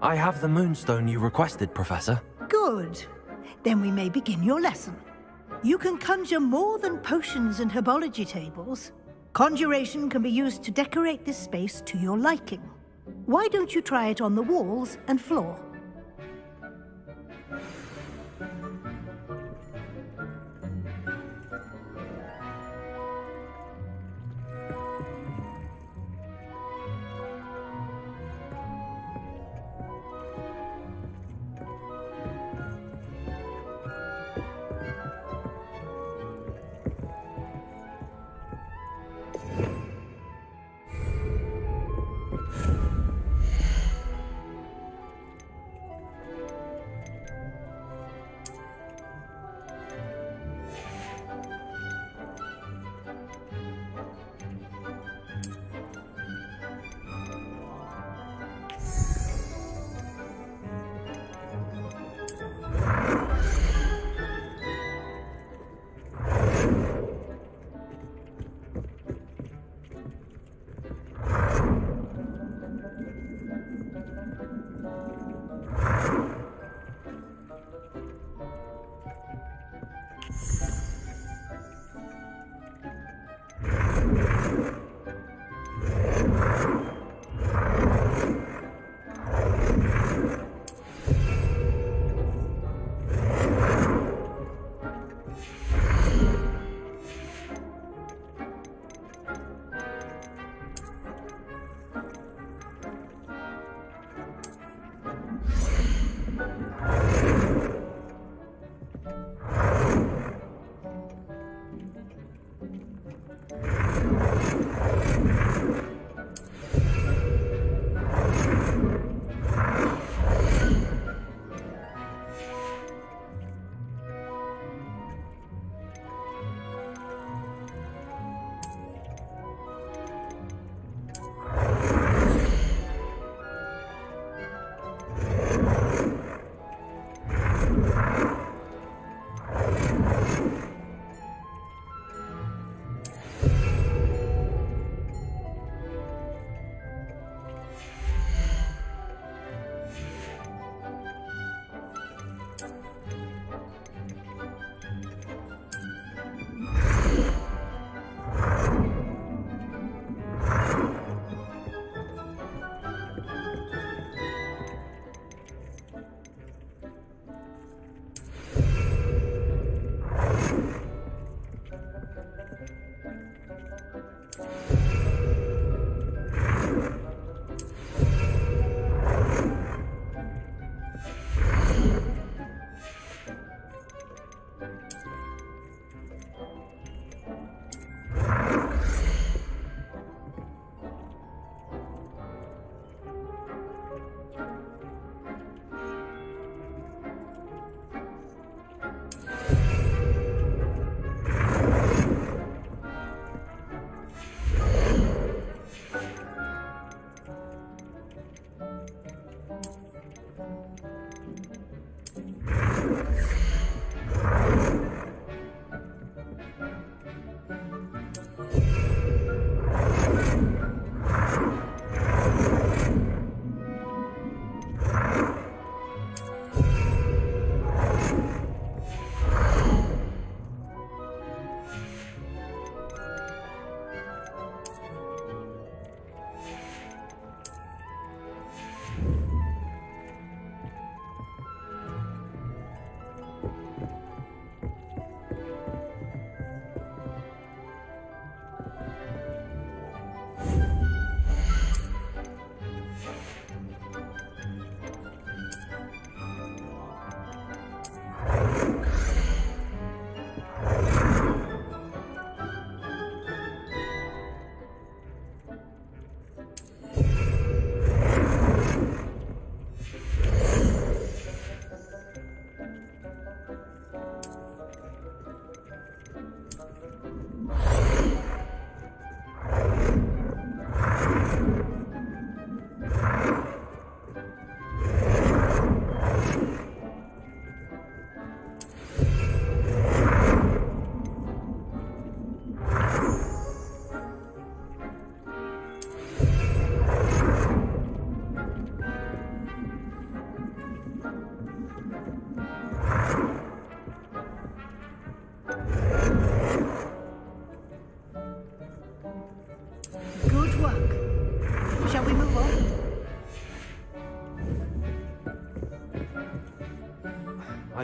I have the moonstone you requested, Professor. Good. Then we may begin your lesson. You can conjure more than potions and herbology tables. Conjuration can be used to decorate this space to your liking. Why don't you try it on the walls and floor?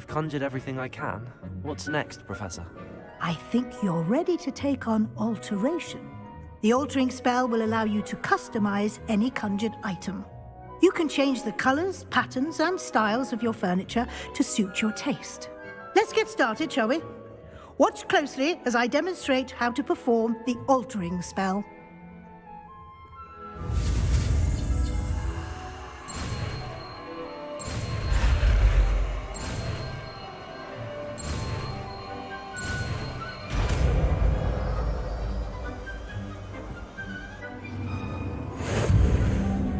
I've conjured everything I can. What's next, Professor? I think you're ready to take on alteration. The altering spell will allow you to customize any conjured item. You can change the colors, patterns, and styles of your furniture to suit your taste. Let's get started, shall we? Watch closely as I demonstrate how to perform the altering spell.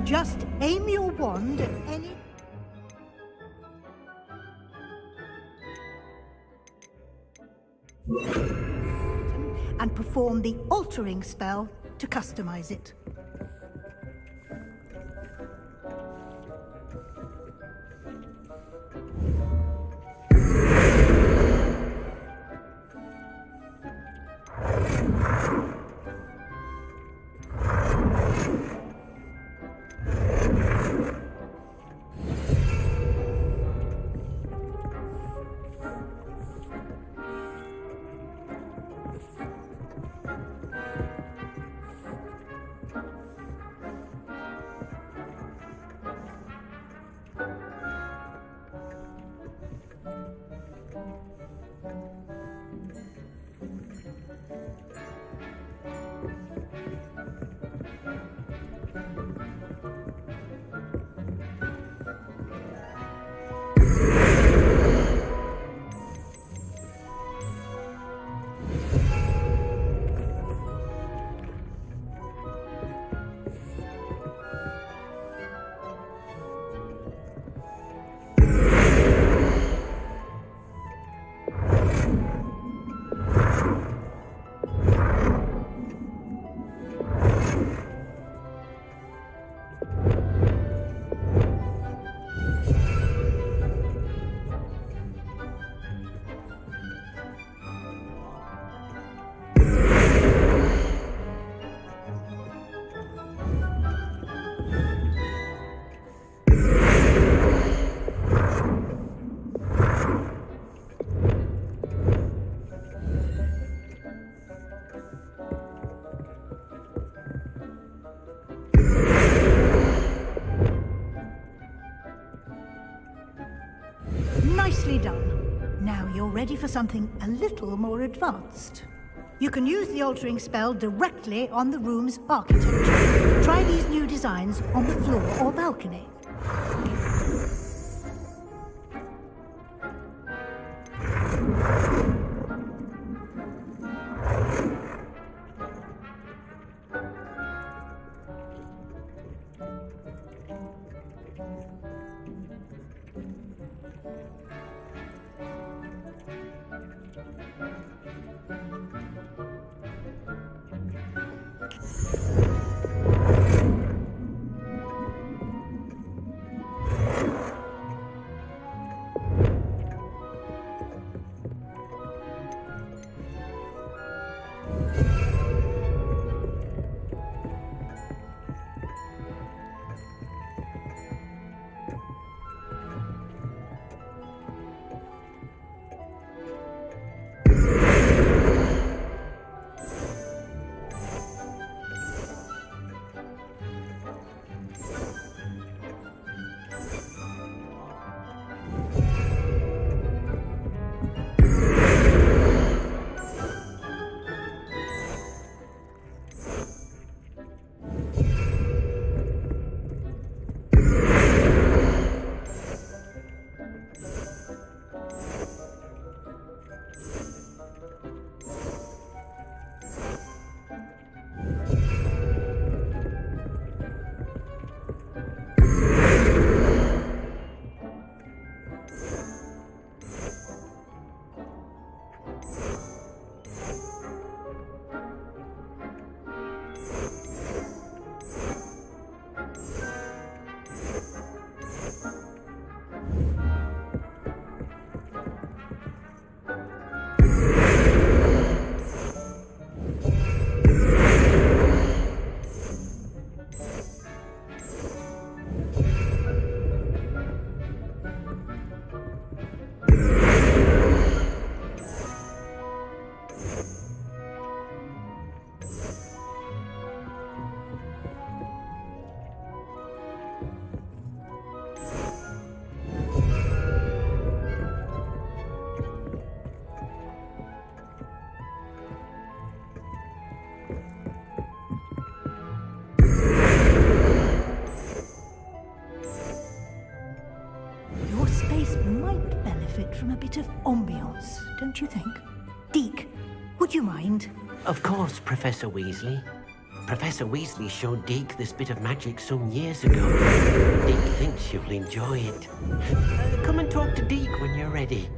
Just aim your wand at any... and perform the altering spell to customize it. Nicely done. Now you're ready for something a little more advanced. You can use the altering spell directly on the room's architecture. Try these new designs on the floor or balcony. don't you think? Deke, would you mind? Of course, Professor Weasley. Professor Weasley showed Deke this bit of magic some years ago. Deke thinks you'll enjoy it. Come and talk to Deke when you're ready.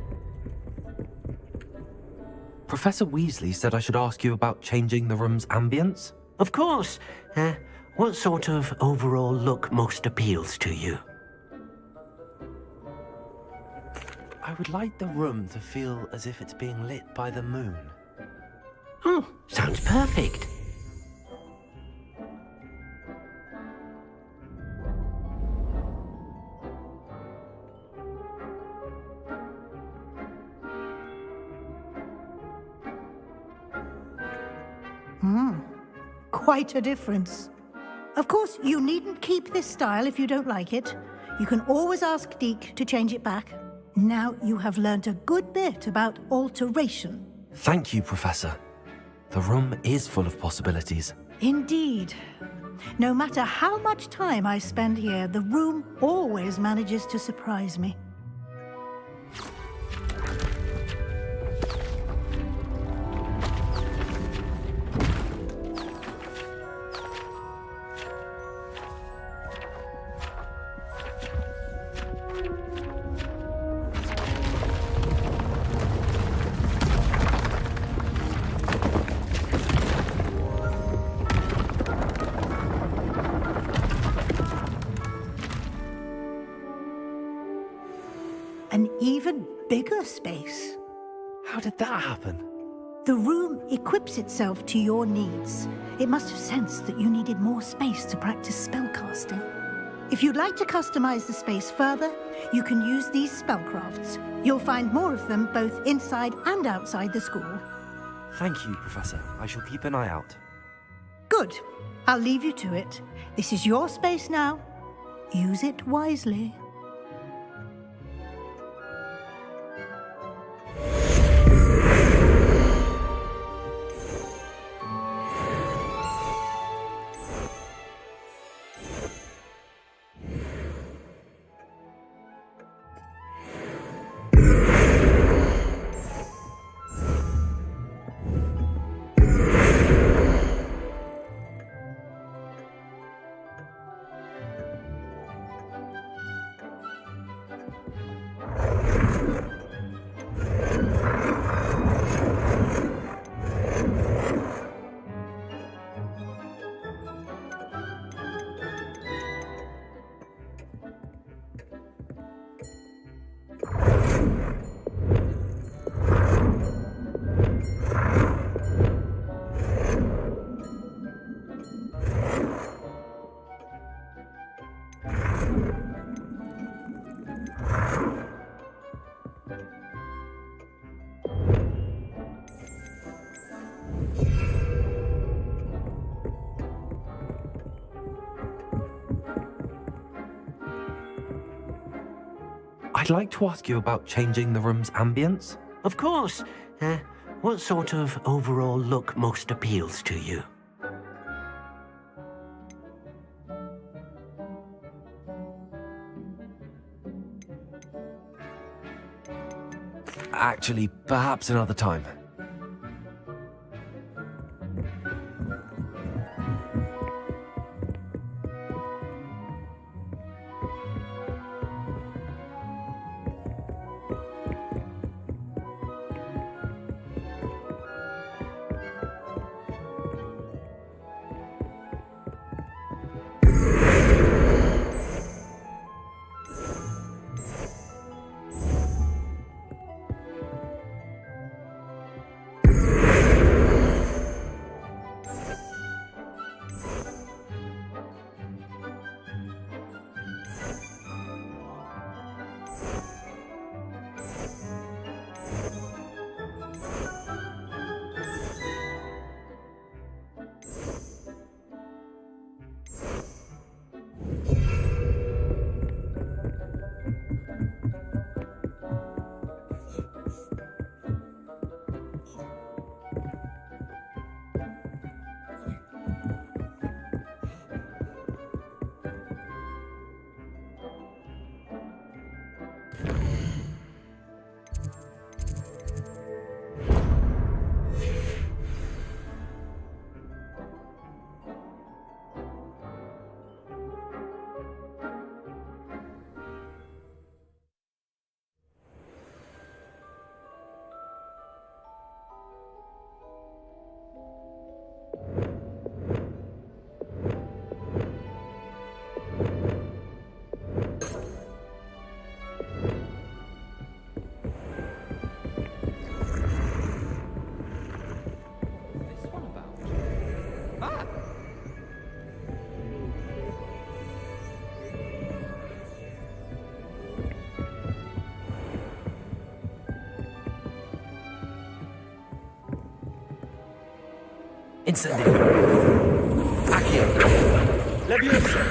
Professor Weasley said I should ask you about changing the room's ambience? Of course. What sort of overall look most appeals to you? I would like the room to feel as if it's being lit by the moon. Oh, sounds perfect. Quite a difference. Of course, you needn't keep this style if you don't like it. You can always ask Deke to change it back. Now you have learnt a good bit about alteration. Thank you, Professor. The room is full of possibilities. Indeed. No matter how much time I spend here, the room always manages to surprise me. An even bigger space. How did that happen? The room equips itself to your needs. It must have sensed that you needed more space to practice spellcasting. If you'd like to customize the space further, you can use these spellcrafts. You'll find more of them both inside and outside the school. Thank you, Professor. I shall keep an eye out. Good. I'll leave you to it. This is your space now. Use it wisely. I'd like to ask you about changing the room's ambience. Of course. What sort of overall look most appeals to you? Actually, perhaps another time. This one about? Ah! Incendio. Accio. Leviosa.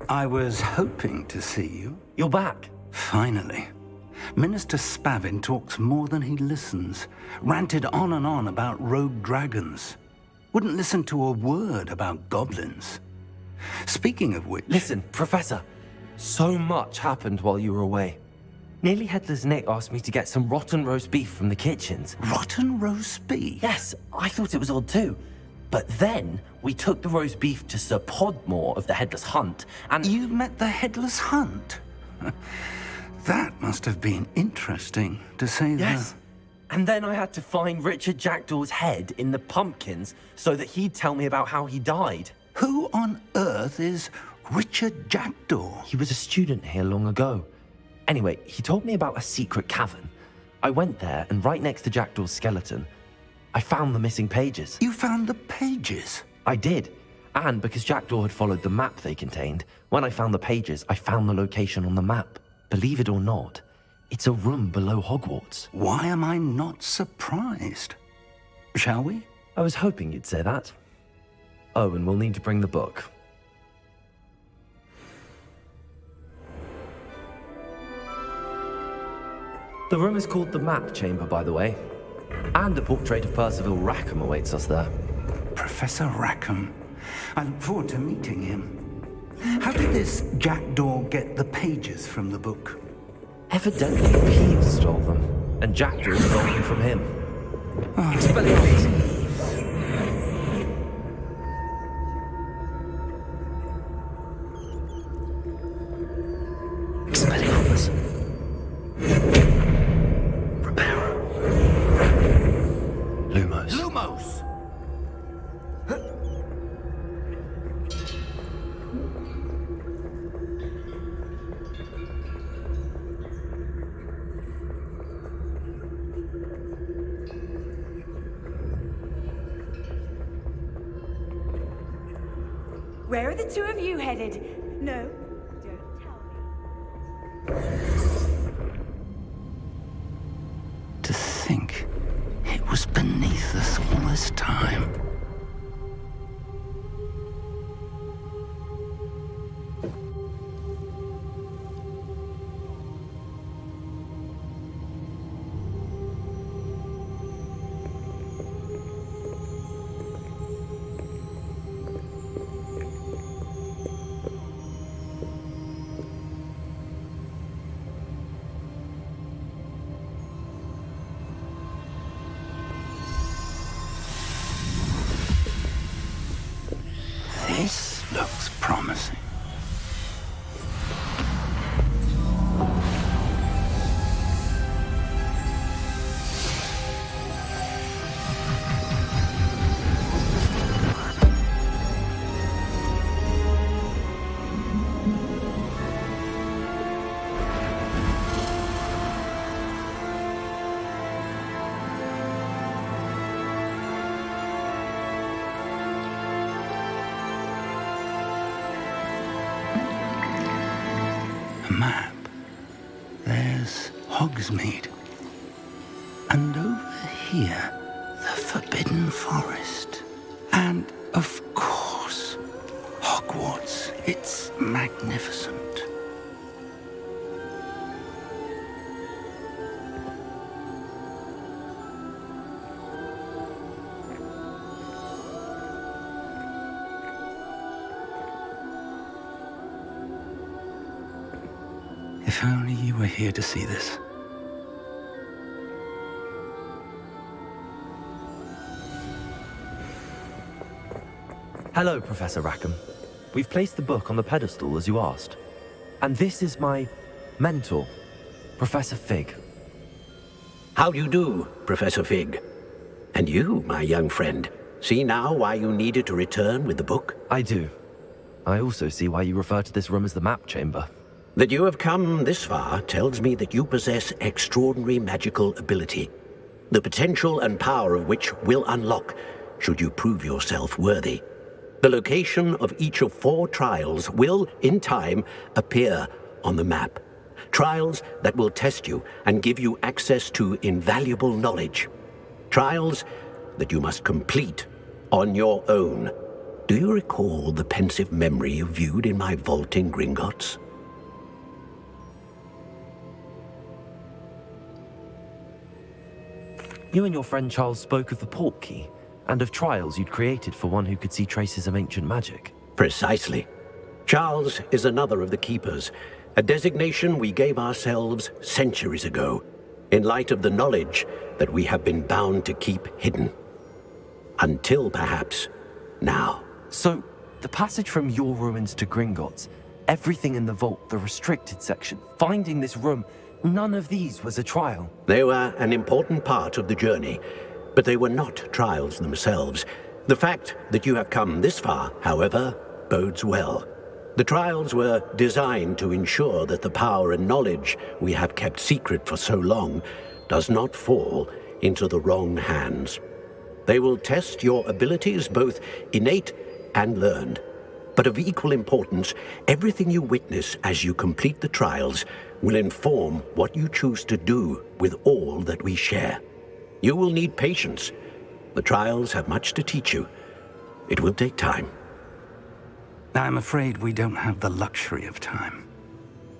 I was hoping to see you. You're back. Finally. Minister Spavin talks more than he listens. Ranted on and on about rogue dragons. Wouldn't listen to a word about goblins. Speaking of which... Listen, Professor. So much happened while you were away. Nearly Headless Nick asked me to get some rotten roast beef from the kitchens. Rotten roast beef? Yes, I thought it was odd too. But then we took the roast beef to Sir Podmore of the Headless Hunt, and... You met the Headless Hunt? That must have been interesting, to say the... Yes. And then I had to find Richard Jackdaw's head in the pumpkins so that he'd tell me about how he died. Who on earth is Richard Jackdaw? He was a student here long ago. Anyway, he told me about a secret cavern. I went there, and right next to Jackdaw's skeleton, I found the missing pages. You found the pages? I did. And because Jackdaw had followed the map they contained, when I found the pages, I found the location on the map. Believe it or not, it's a room below Hogwarts. Why am I not surprised? Shall we? I was hoping you'd say that. Oh, and we'll need to bring the book. The room is called the Map Chamber, by the way. And a portrait of Percival Rackham awaits us there. Professor Rackham. I look forward to meeting him. How did this Jackdaw get the pages from the book? Evidently, Peeves stole them, and Jackdaw stole them from him. Expelliarmus! Expelliarmus! Reparo! Lumos! Lumos! Where are the two of you headed? No, don't tell me. To think it was beneath us all this time. map, there's Hogsmeade. And over here, the Forbidden Forest. And, of course, Hogwarts. It's magnificent. If only you were here to see this. Hello, Professor Rackham. We've placed the book on the pedestal as you asked. And this is my mentor, Professor Fig. How do you do, Professor Fig? And you, my young friend, see now why you needed to return with the book? I do. I also see why you refer to this room as the map chamber. That you have come this far tells me that you possess extraordinary magical ability, the potential and power of which will unlock should you prove yourself worthy. The location of each of 4 trials will, in time, appear on the map. Trials that will test you and give you access to invaluable knowledge. Trials that you must complete on your own. Do you recall the pensive memory you viewed in my vault in Gringotts? You and your friend Charles spoke of the portkey, and of trials you'd created for one who could see traces of ancient magic. Precisely. Charles is another of the Keepers, a designation we gave ourselves centuries ago, in light of the knowledge that we have been bound to keep hidden. Until, perhaps, now. So, the passage from your ruins to Gringotts, everything in the vault, the restricted section, finding this room, none of these was a trial. They were an important part of the journey, but they were not trials themselves. The fact that you have come this far, however, bodes well. The trials were designed to ensure that the power and knowledge we have kept secret for so long does not fall into the wrong hands. They will test your abilities, both innate and learned. But of equal importance, everything you witness as you complete the trials will inform what you choose to do with all that we share. You will need patience. The trials have much to teach you. It will take time. I'm afraid we don't have the luxury of time.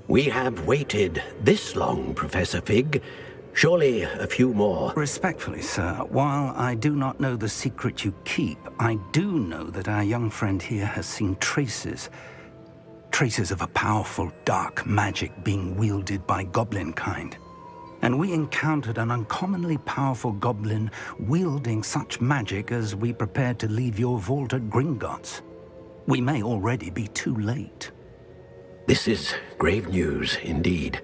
We have waited this long, Professor Fig. Surely a few more. Respectfully, sir, while I do not know the secret you keep, I do know that our young friend here has seen traces of a powerful dark magic being wielded by goblin kind. And we encountered an uncommonly powerful goblin wielding such magic as we prepared to leave your vault at Gringotts. We may already be too late. This is grave news indeed.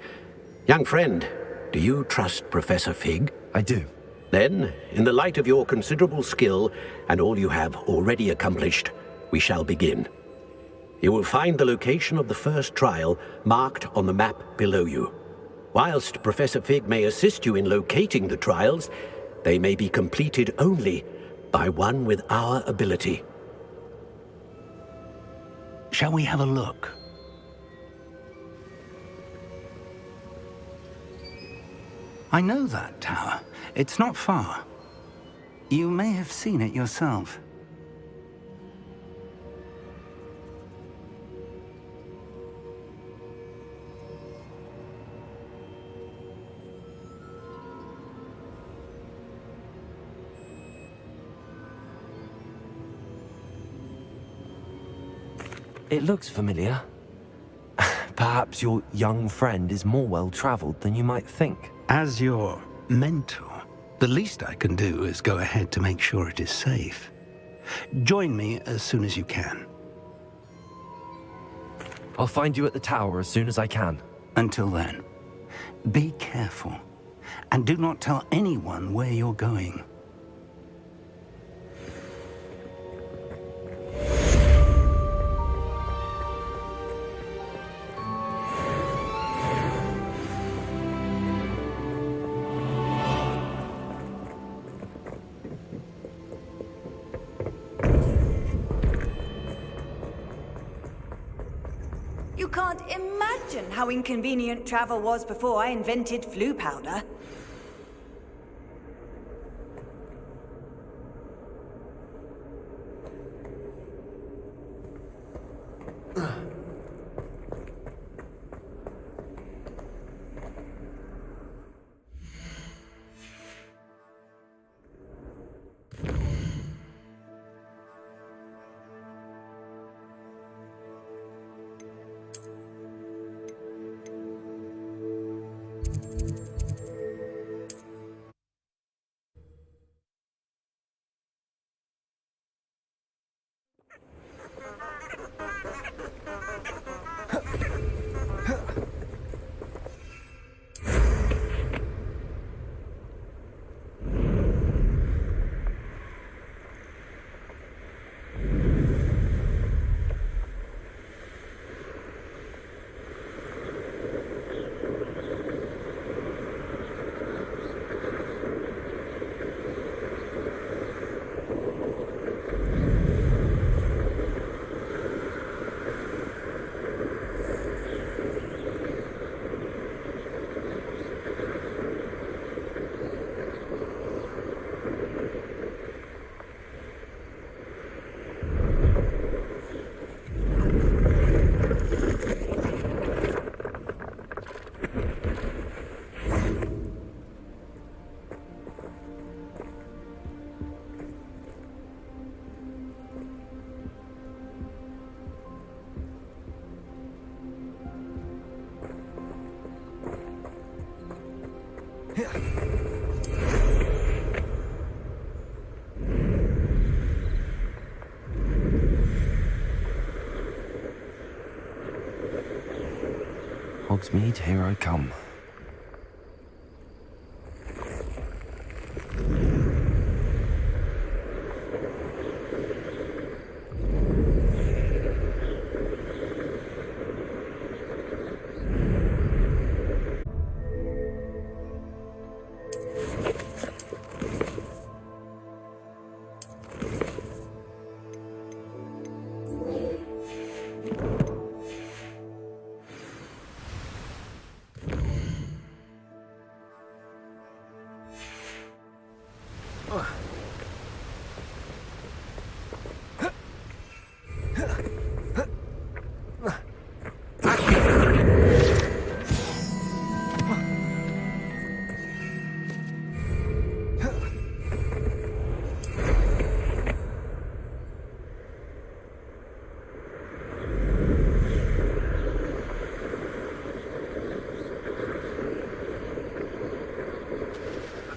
Young friend, do you trust Professor Fig? I do. Then, in the light of your considerable skill and all you have already accomplished, we shall begin. You will find the location of the first trial marked on the map below you. Whilst Professor Fig may assist you in locating the trials, they may be completed only by one with our ability. Shall we have a look? I know that tower. It's not far. You may have seen it yourself. It looks familiar. Perhaps your young friend is more well-traveled than you might think. As your mentor, the least I can do is go ahead to make sure it is safe. Join me as soon as you can. I'll find you at the tower as soon as I can. Until then, be careful, and do not tell anyone where you're going. You can't can't imagine how inconvenient travel was before I invented flu powder. Hogsmeade, here I come.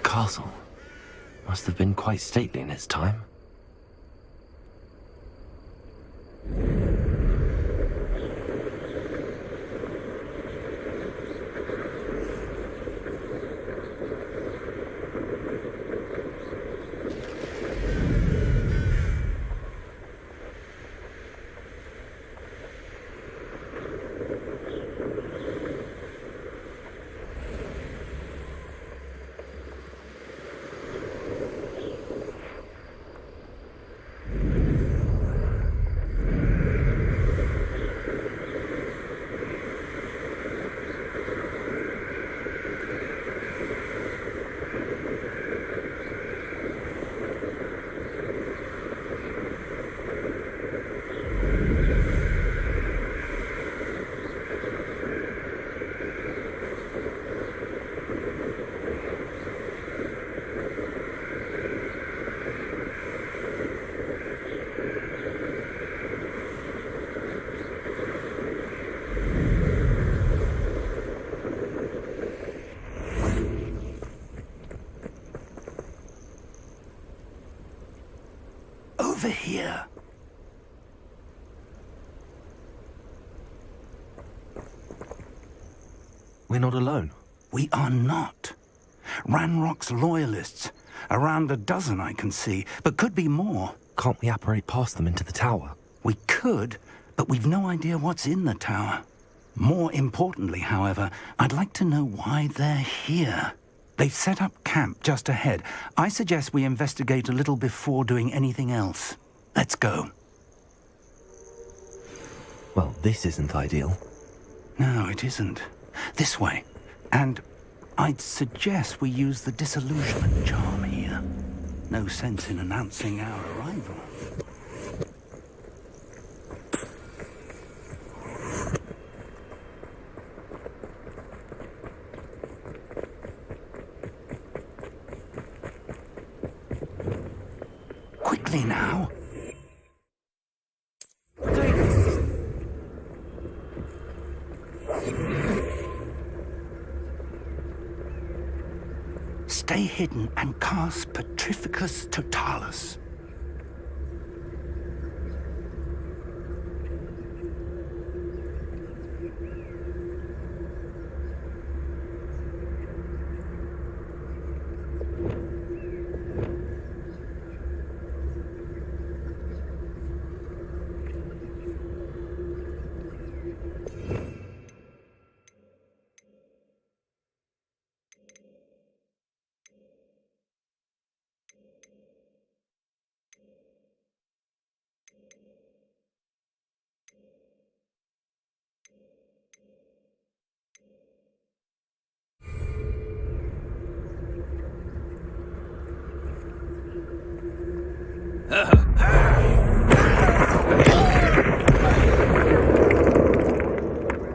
Castle must have been quite stately in its time. Over here. We're not alone. We are not. Ranrock's loyalists. Around a dozen I can see, but could be more. Can't we apparate past them into the tower? We could, but we've no idea what's in the tower. More importantly, however, I'd like to know why they're here. They've set up camp just ahead. I suggest we investigate a little before doing anything else. Let's go. Well, this isn't ideal. No, it isn't. This way. And I'd suggest we use the disillusionment charm here. No sense in announcing our arrival. Quickly now. Stay hidden and cast Petrificus Totalis.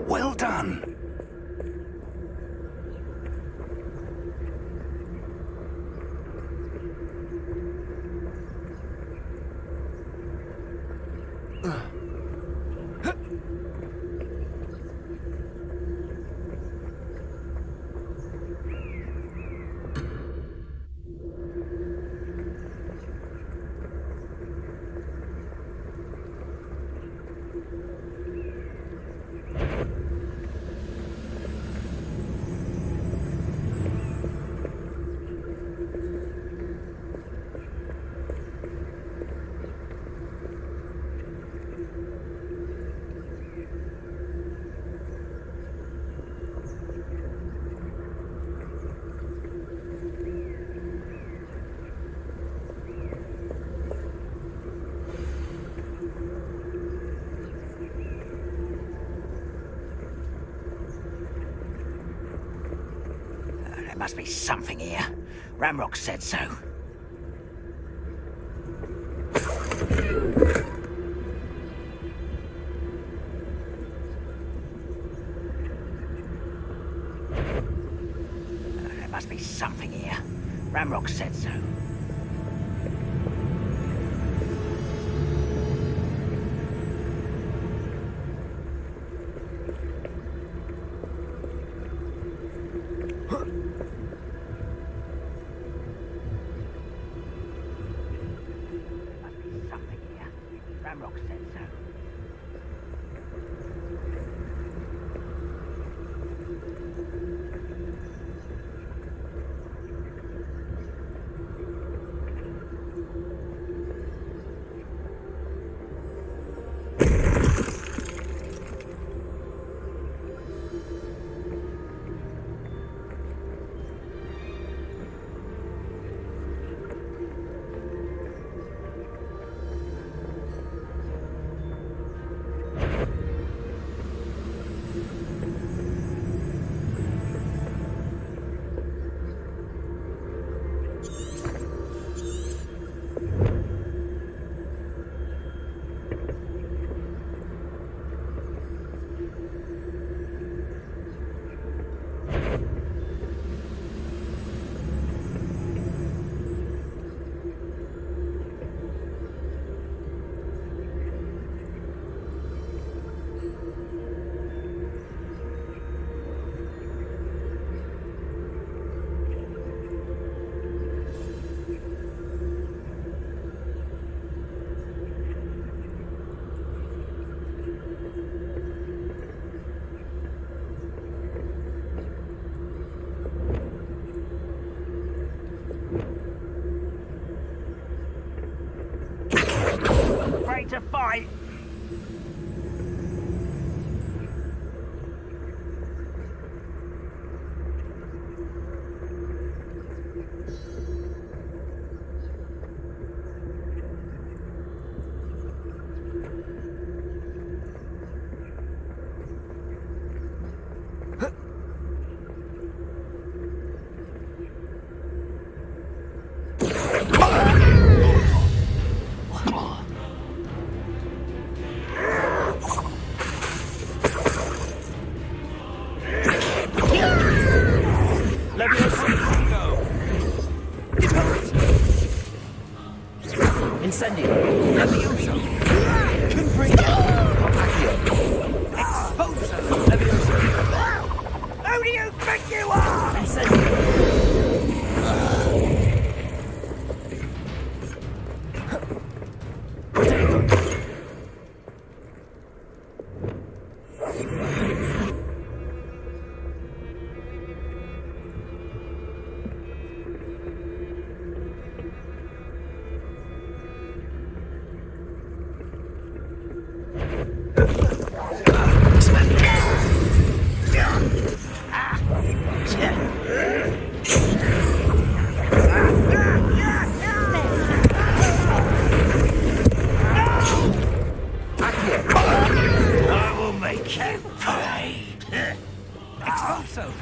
Well done. There must be something here. Ramrock said so. There must be something here. Ramrock said so. Ramrock said so. Afraid to fight. Expulso!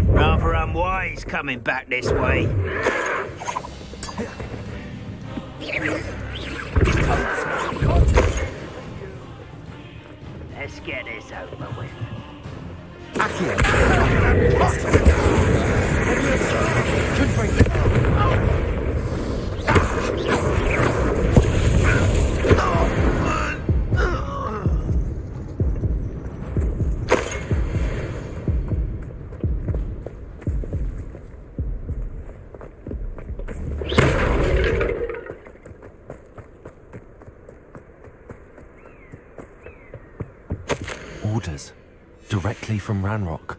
Rather unwise coming back this way. Let's get this over with. Orders. Directly from Ranrock.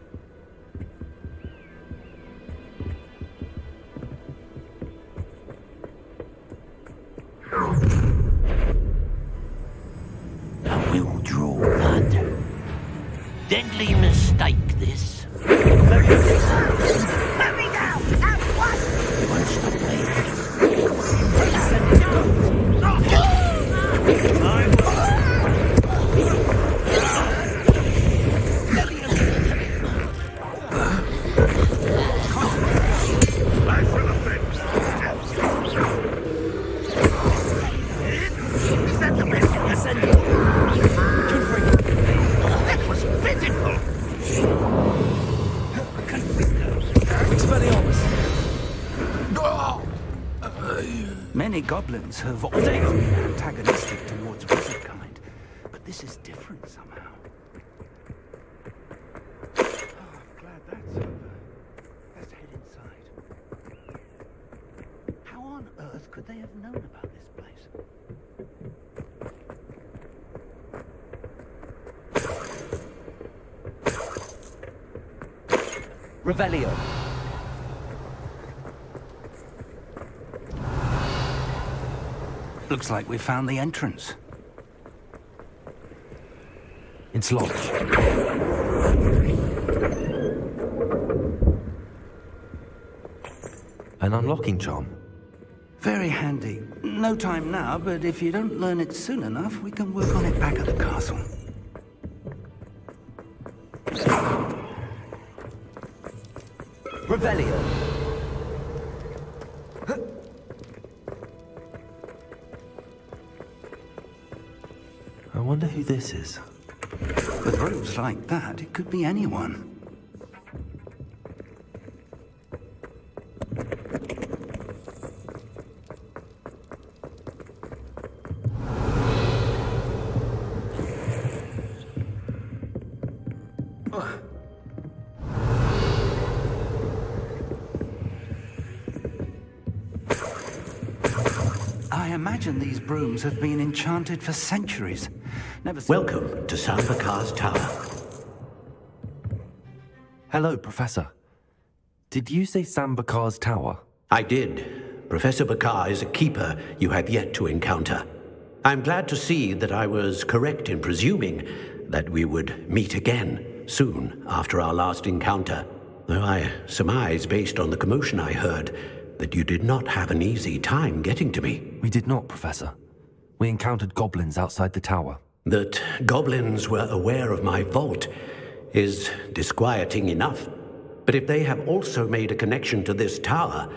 I will draw blood. Deadly mistake, this. Hurry now! At once! You won't stop me. Many goblins have always been antagonistic towards wizard kind, but this is different somehow. Oh, I'm glad that's over. Let's head inside. How on earth could they have known about this place? Revelio. Looks like we found the entrance. It's locked. An unlocking charm. Very handy. No time now, but if you don't learn it soon enough, we can work on it back at the castle. Revelio. I wonder who this is. With robes like that, it could be anyone. I imagine these brooms have been enchanted for centuries. Never seen... Welcome to Sambakar's Tower. Hello, Professor. Did you say Sambakar's Tower? I did. Professor Bakar is a keeper you have yet to encounter. I'm glad to see that I was correct in presuming that we would meet again soon after our last encounter, though I surmise, based on the commotion I heard, that you did not have an easy time getting to me. We did not, Professor. We encountered goblins outside the tower. That goblins were aware of my vault is disquieting enough. But if they have also made a connection to this tower,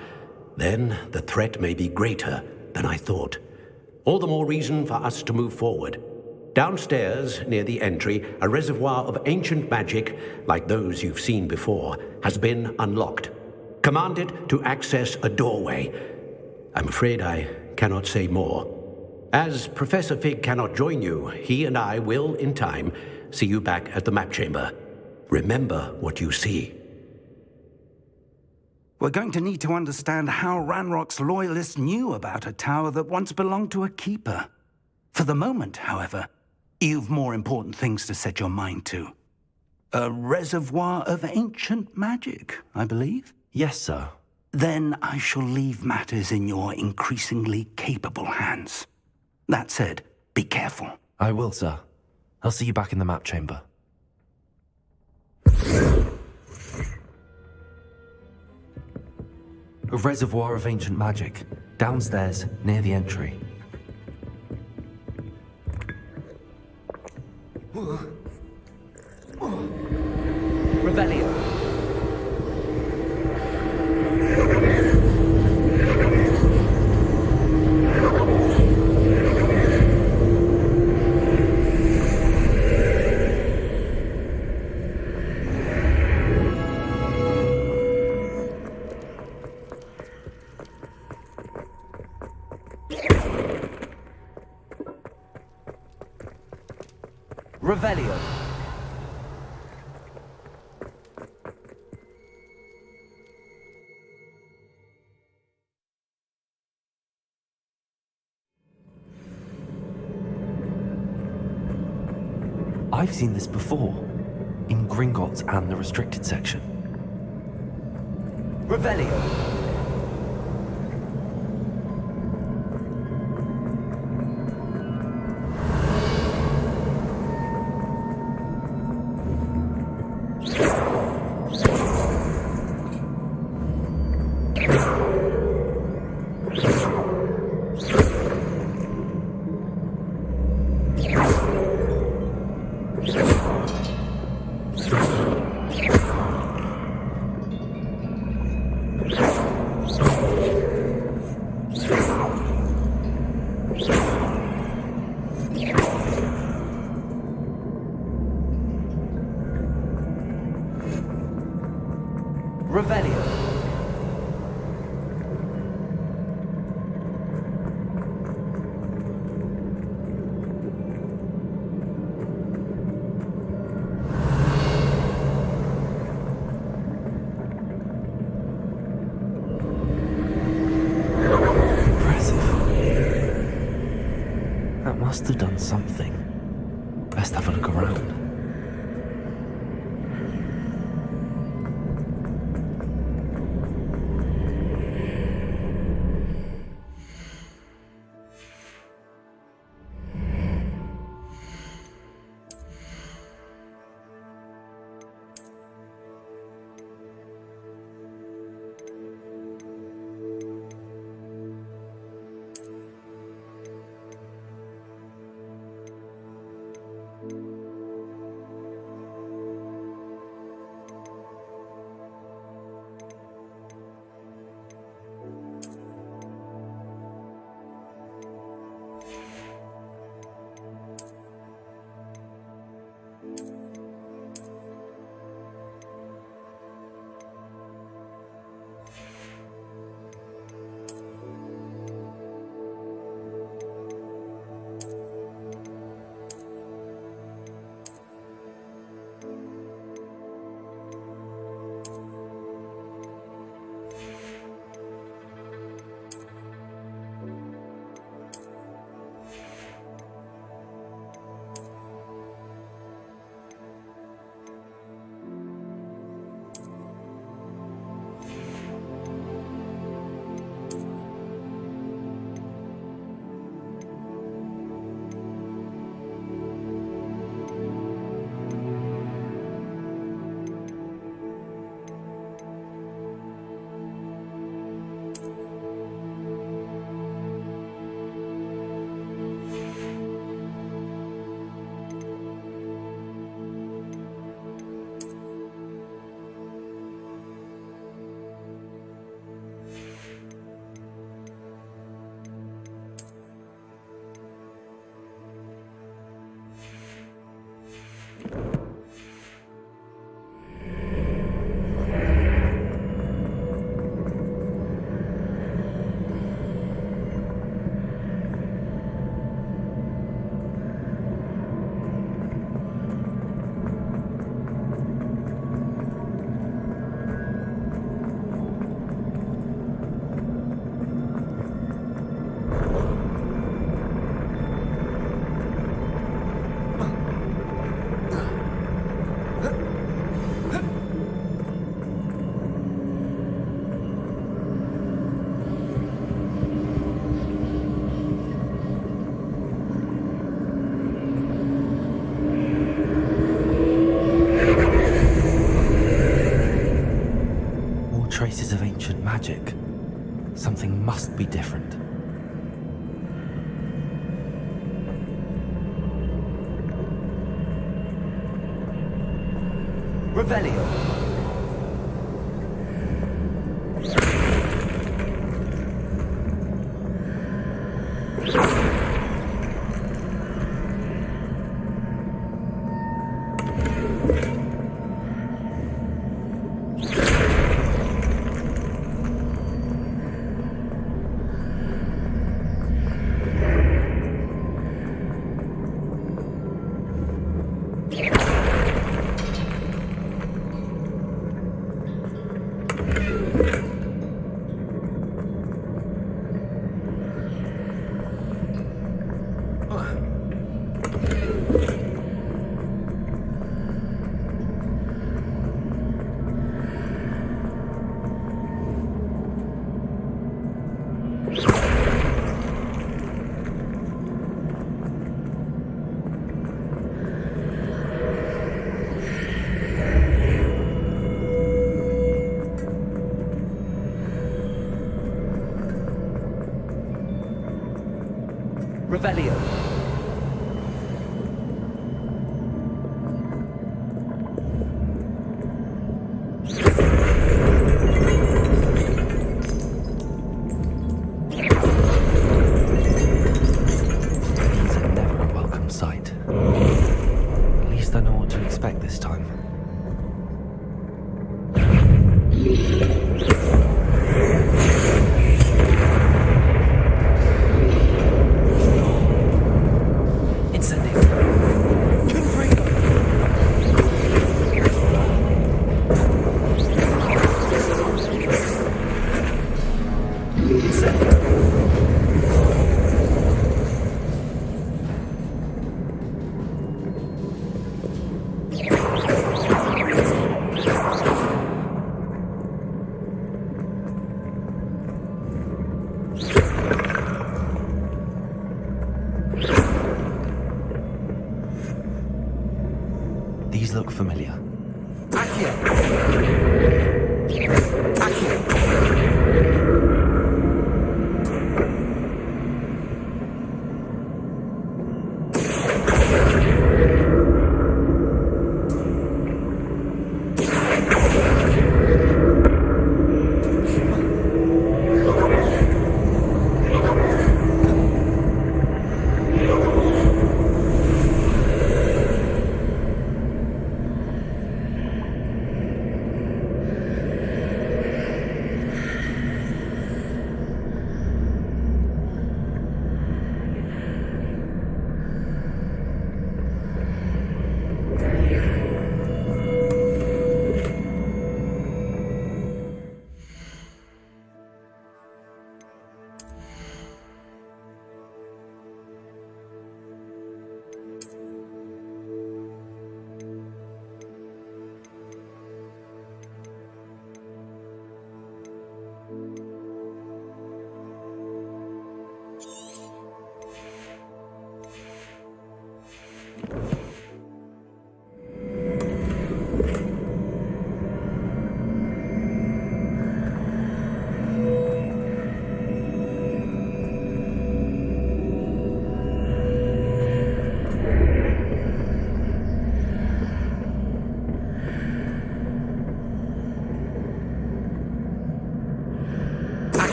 then the threat may be greater than I thought. All the more reason for us to move forward. Downstairs, near the entry, a reservoir of ancient magic, like those you've seen before, has been unlocked. Commanded to access a doorway. I'm afraid I cannot say more. As Professor Fig cannot join you, he and I will, in time, see you back at the map chamber. Remember what you see. We're going to need to understand how Ranrock's loyalists knew about a tower that once belonged to a keeper. For the moment, however, you've more important things to set your mind to. A reservoir of ancient magic, I believe. Yes, sir. Then I shall leave matters in your increasingly capable hands. That said, be careful. I will, sir. I'll see you back in the map chamber. A reservoir of ancient magic. Downstairs, near the entry. Revelio. Revelio. I've seen this before, in Gringotts and the restricted section. Revelio. Revelio. Impressive. That must have done something. Best have a look around. magic. Something must be different. Revelio. Revelio. These are never a welcome sight. At least I know what to expect this time. These look familiar. Accio. Accio.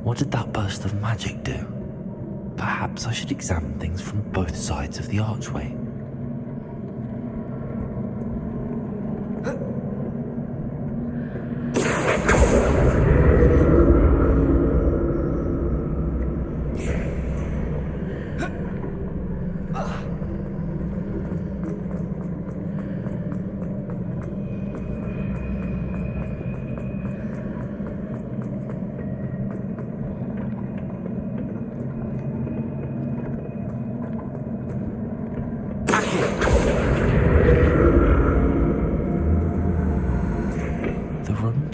What did that burst of magic do? Perhaps I should examine things from both sides of the archway.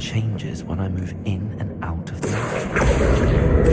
changes when I move in and out of the map.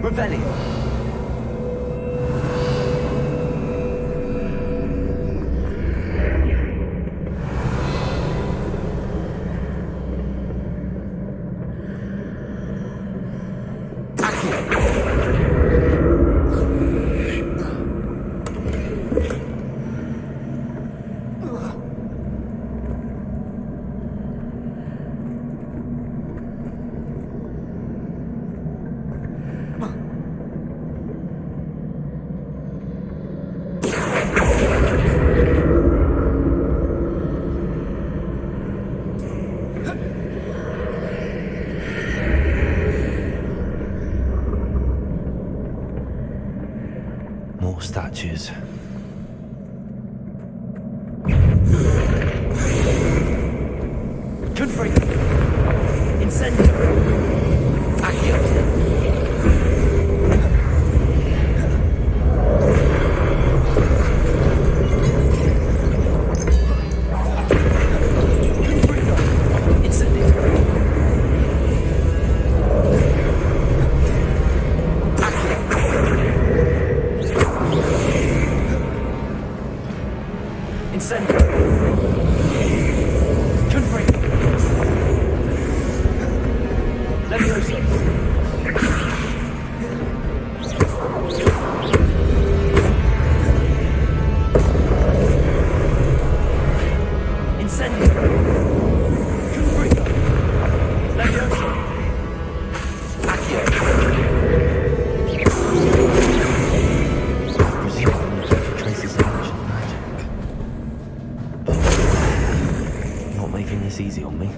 Revelio. More statues. Confront. Incendio. Accio. Incendio. making this easy on me.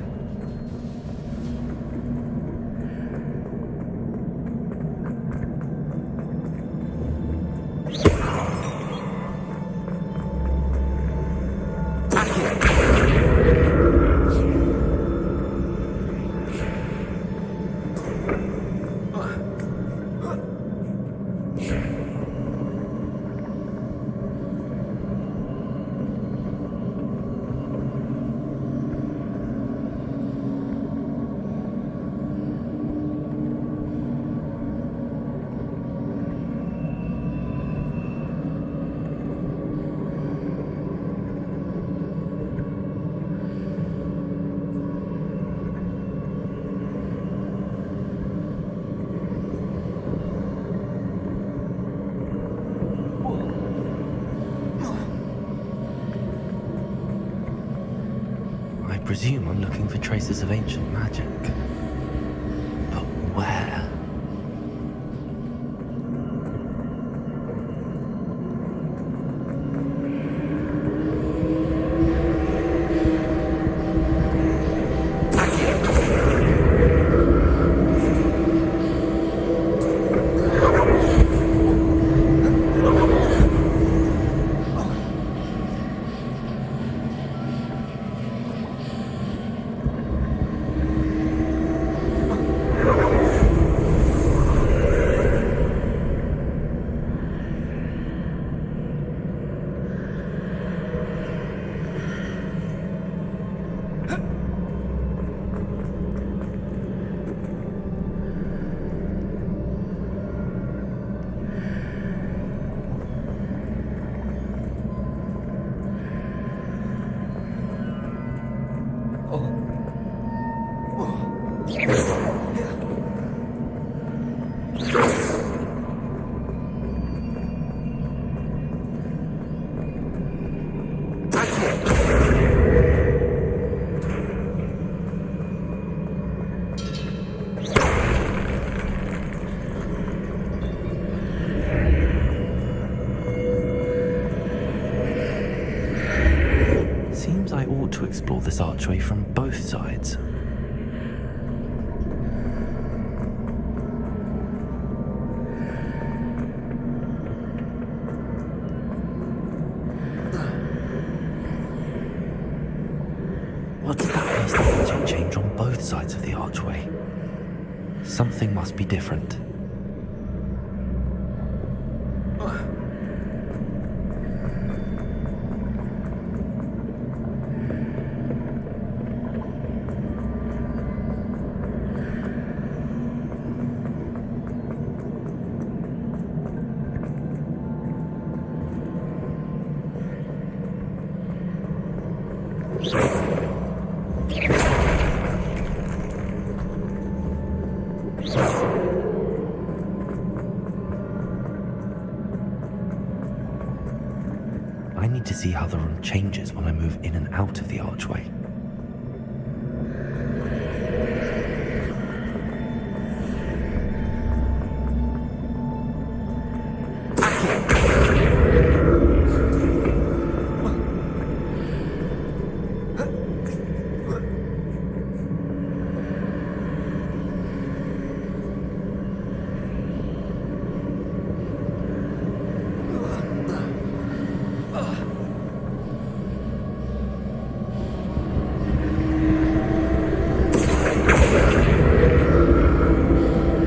I presume I'm looking for traces of ancient magic. But where? Seems I ought to explore this archway from both sides. What's that magic change on both sides of the archway? Something must be different. I need to see how the room changes when I move in and out of the archway.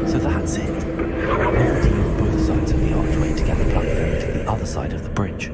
So that's it. I'll deal with both sides of the archway to get the platform to the other side of the bridge.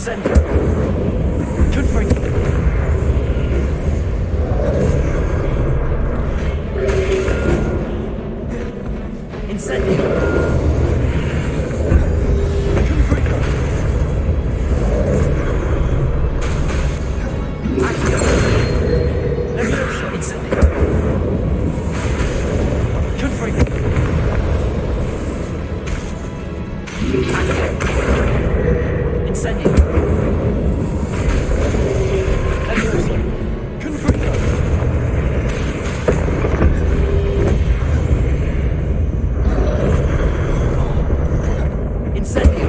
Incendio. Confringo. Incendio. Confringo. Accio. Leviosa. Incendio. Confringo. Accio. Incendio. Leviosa. Confringo. Incendio.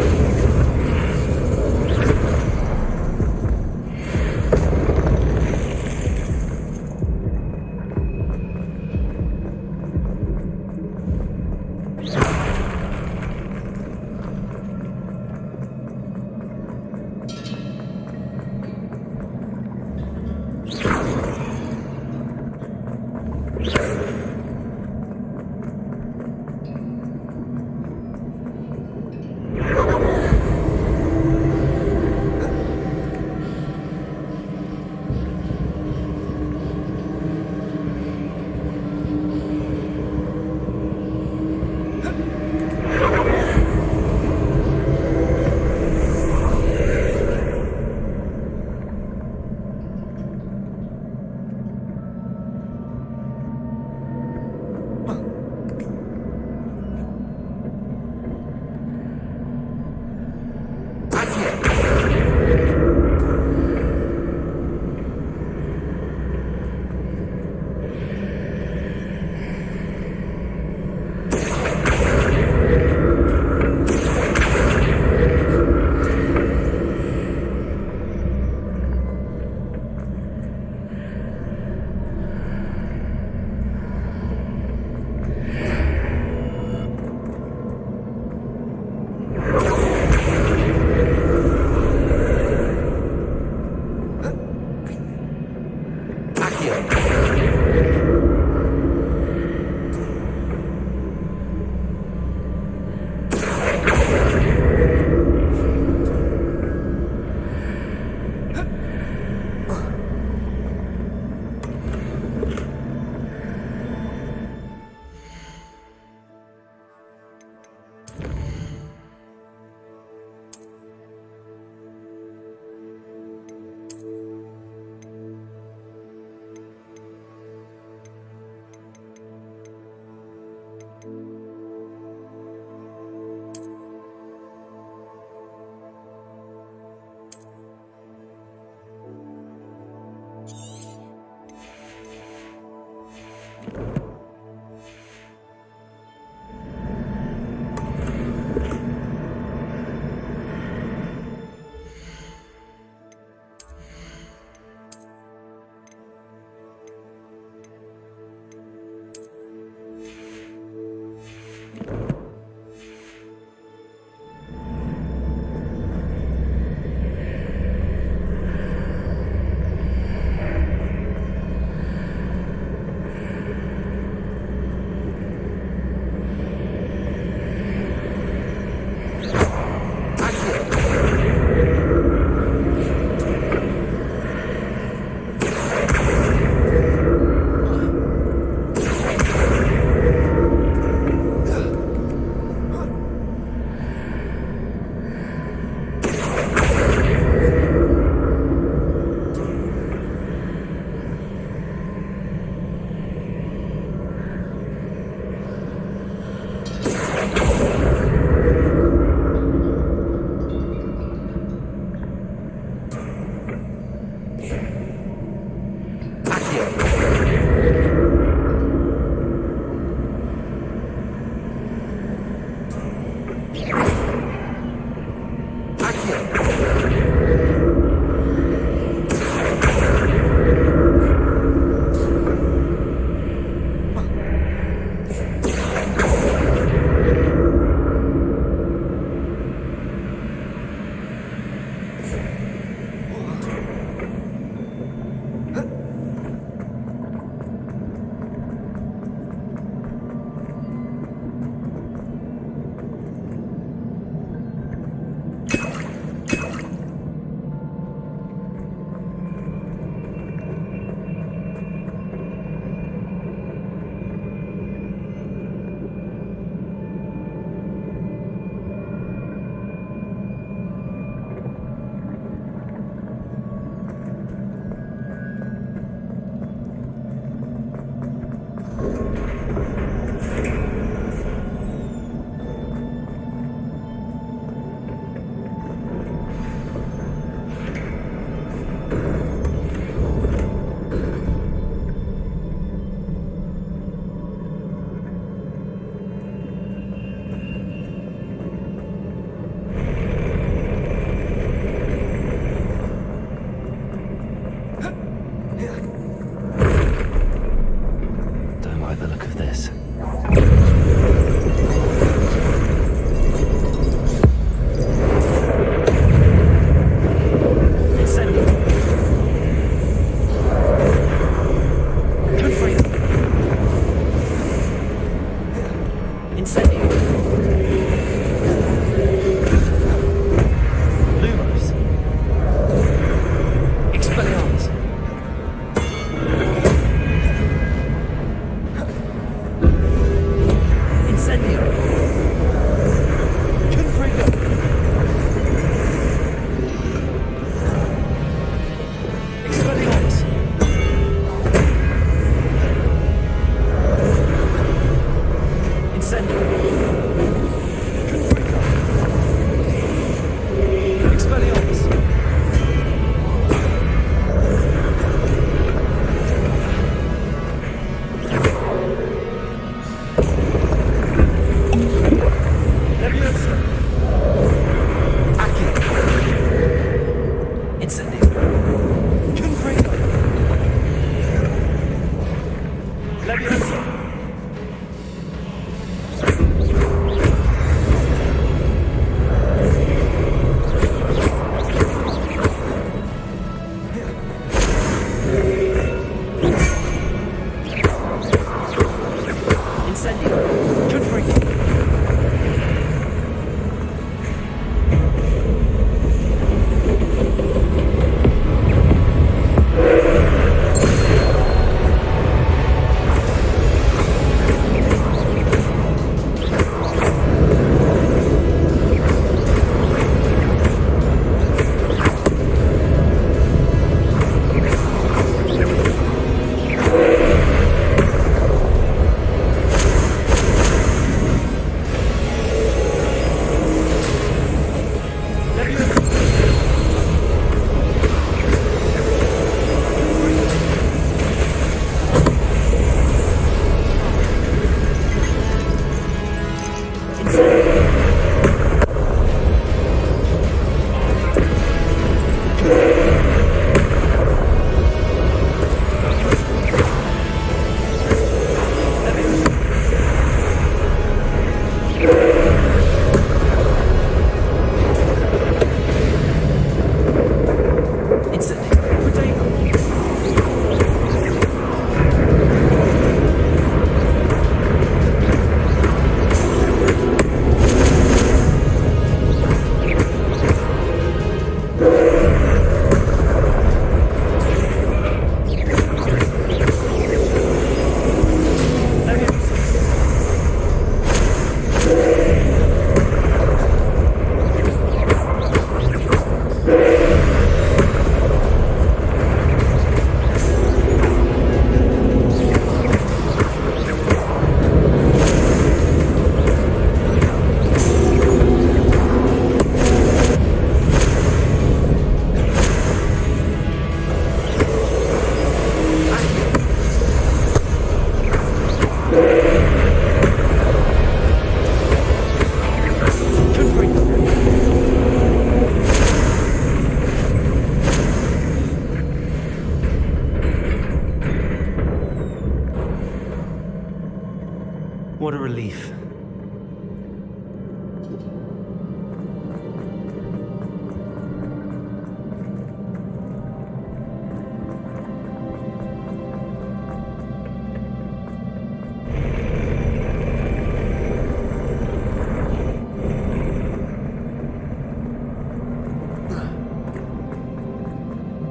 What a relief.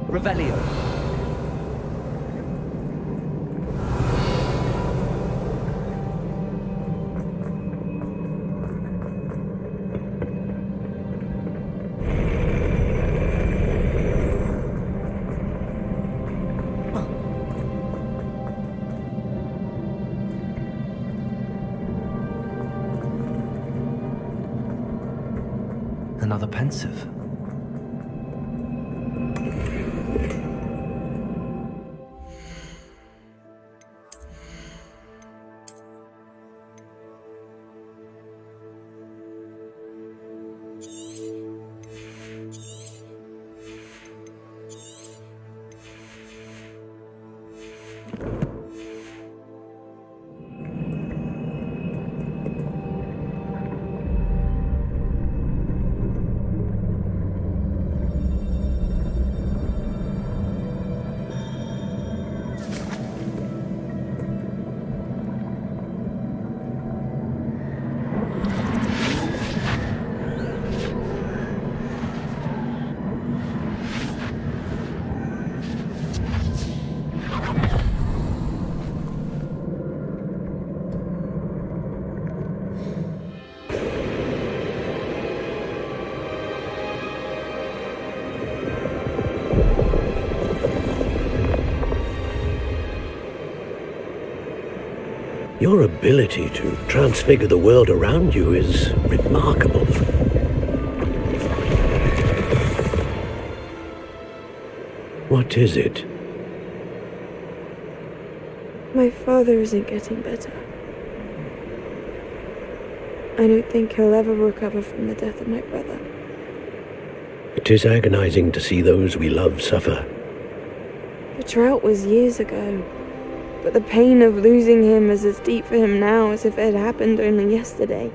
Revelio. Another pensive. Your ability to transfigure the world around you is remarkable. What is it? My father isn't getting better. I don't think he'll ever recover from the death of my brother. It is agonizing to see those we love suffer. The drought was years ago, but the pain of losing him is as deep for him now as if it had happened only yesterday.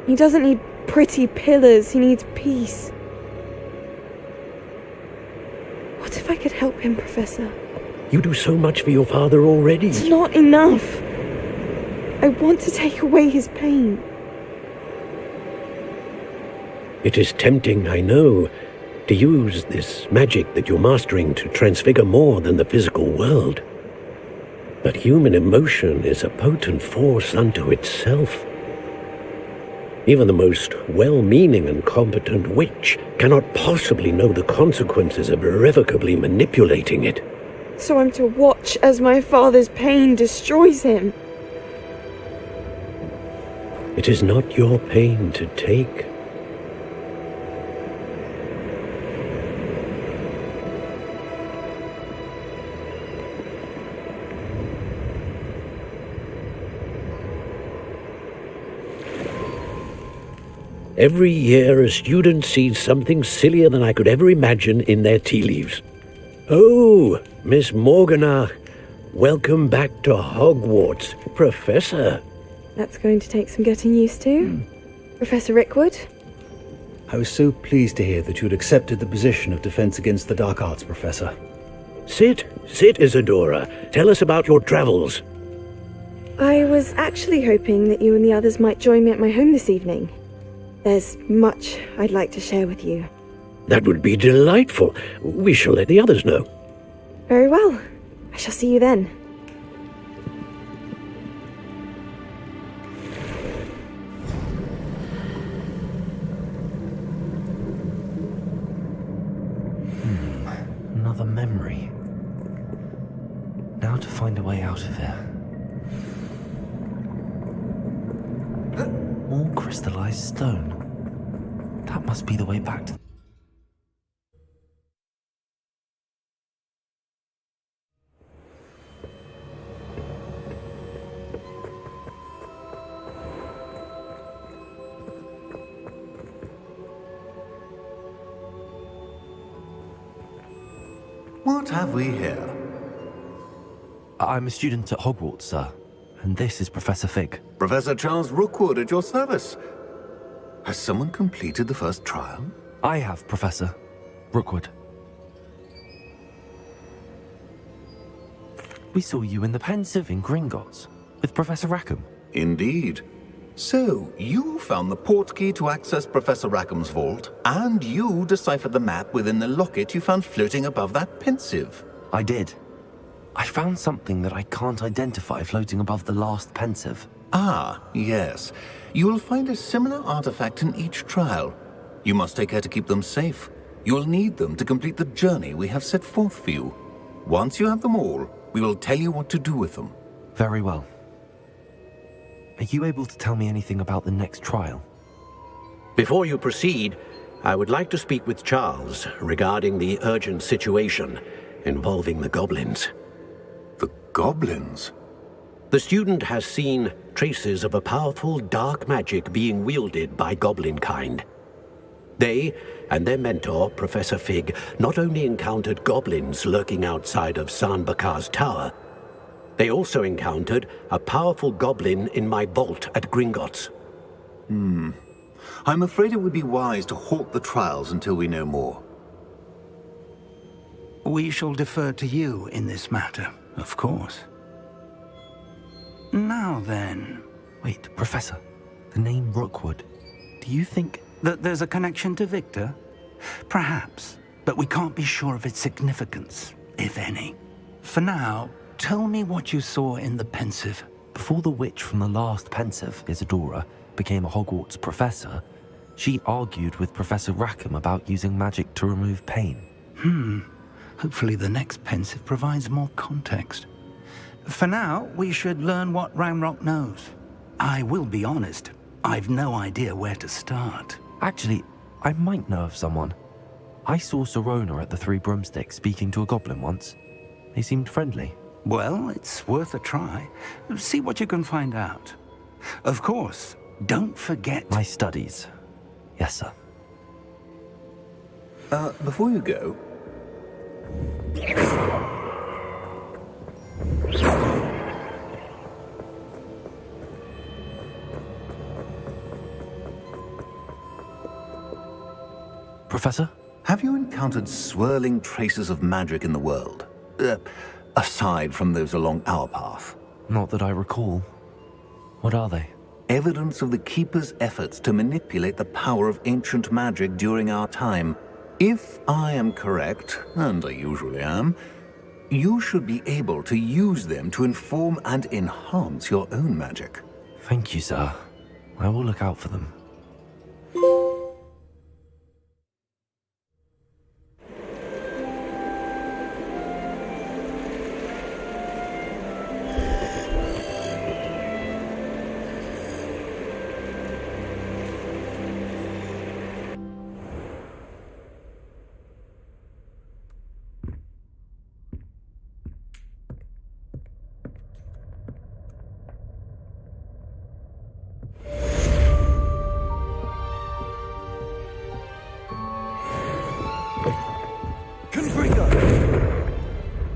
He doesn't need pretty pillars, he needs peace. What if I could help him, Professor? You do so much for your father already. It's not enough. I want to take away his pain. It is tempting, I know, to use this magic that you're mastering to transfigure more than the physical world. But human emotion is a potent force unto itself. Even the most well-meaning and competent witch cannot possibly know the consequences of irrevocably manipulating it. So I'm to watch as my father's pain destroys him. It is not your pain to take. Every year a student sees something sillier than I could ever imagine in their tea leaves. Oh, Miss Morganach, welcome back to Hogwarts, Professor. That's going to take some getting used to. Professor Rickwood? I was so pleased to hear that you had accepted the position of Defense Against the Dark Arts, Professor. Sit, Isadora. Tell us about your travels. I was actually hoping that you and the others might join me at my home this evening. There's much I'd like to share with you. That would be delightful. We shall let the others know. Very well. I shall see you then. Another memory. Now to find a way out of here. More crystallized stone. That must be the way back to... What have we here? I'm a student at Hogwarts, sir. And this is Professor Fig. Professor Charles Rookwood at your service. Has someone completed the first trial? I have, Professor Rookwood. We saw you in the Pensive in Gringotts with Professor Rackham. Indeed. So, you found the portkey to access Professor Rackham's vault, and you deciphered the map within the locket you found floating above that Pensive. I did. I found something that I can't identify floating above the last Pensive. Ah, yes. You will find a similar artifact in each trial. You must take care to keep them safe. You will need them to complete the journey we have set forth for you. Once you have them all, we will tell you what to do with them. Very well. Are you able to tell me anything about the next trial? Before you proceed, I would like to speak with Charles regarding the urgent situation involving the goblins. The goblins? The student has seen traces of a powerful dark magic being wielded by goblin kind. They and their mentor, Professor Fig, not only encountered goblins lurking outside of San Bakar's tower, they also encountered a powerful goblin in my vault at Gringotts. I'm afraid it would be wise to halt the trials until we know more. We shall defer to you in this matter, of course. Now then... Wait, Professor. The name Rookwood. Do you think... that there's a connection to Victor? Perhaps, but we can't be sure of its significance, if any. For now, tell me what you saw in the Pensive. Before the witch from the last Pensive, Isadora, became a Hogwarts professor, she argued with Professor Rackham about using magic to remove pain. Hopefully the next Pensive provides more context. For now, we should learn what Ranrock knows. I will be honest, I've no idea where to start. Actually, I might know of someone. I saw Serona at the Three Broomsticks speaking to a goblin once. They seemed friendly. Well, it's worth a try. See what you can find out. Of course, don't forget... My studies. Yes, sir. Before you go... Professor? Have you encountered swirling traces of magic in the world? Aside from those along our path? Not that I recall. What are they? Evidence of the Keeper's efforts to manipulate the power of ancient magic during our time. If I am correct, and I usually am, you should be able to use them to inform and enhance your own magic. Thank you, sir. I will look out for them.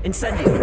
Incendio.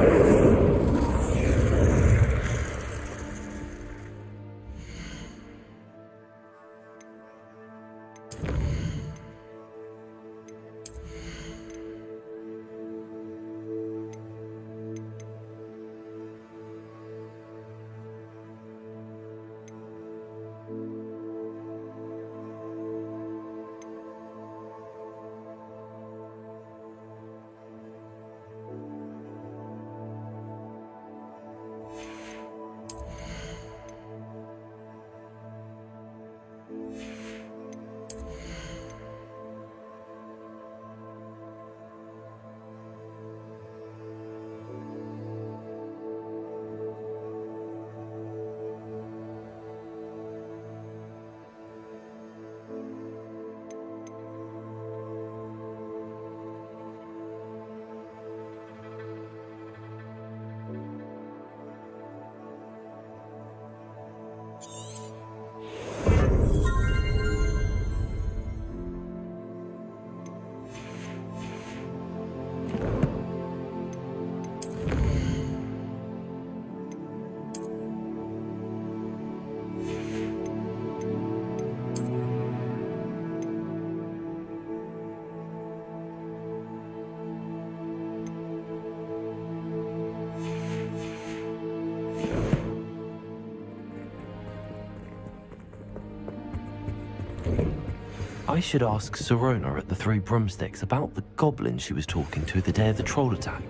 I should ask Sirona at the Three Broomsticks about the goblin she was talking to the day of the troll attack.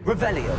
Revelio.